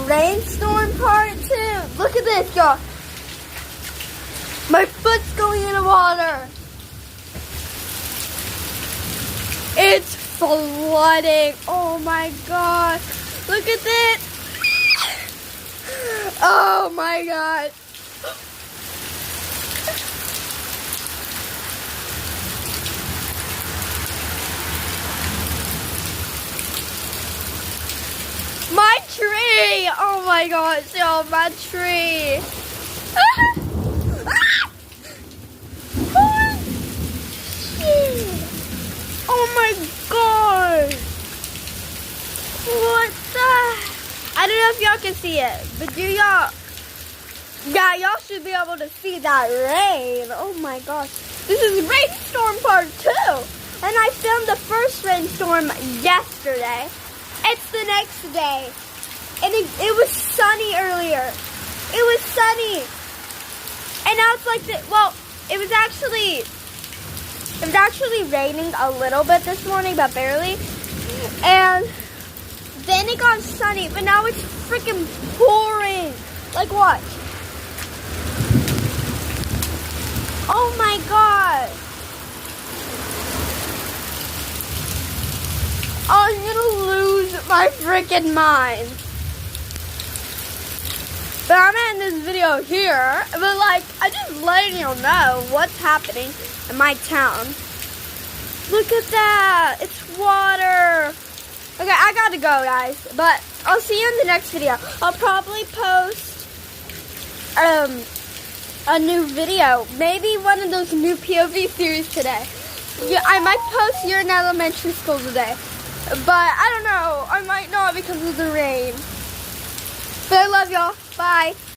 Rainstorm part 2. Look at this, y'all. My foot's going in the water. It's flooding. Oh my god. Look at this. Oh my god. My tree! Oh my gosh, y'all, my tree! Oh my god! What the? I don't know if y'all can see it, but do y'all? Yeah, y'all should be able to see that rain. Oh my gosh. This is Rainstorm part 2. And I filmed the first rainstorm yesterday. It's the next day. And it was sunny earlier. It was sunny. And now it's like it was actually raining a little bit this morning, but barely. And then it got sunny, but now it's freaking pouring. Like watch. Oh my god. I'm gonna lose my freaking mind. But I'm ending this video here. But like, I just letting you know what's happening in my town. Look at that. It's water. Okay, I gotta go, guys. But I'll see you in the next video. I'll probably post a new video. Maybe one of those new POV series today. Yeah, I might post You're in Elementary School today. But I don't know. I might not because of the rain. But I love y'all. Bye.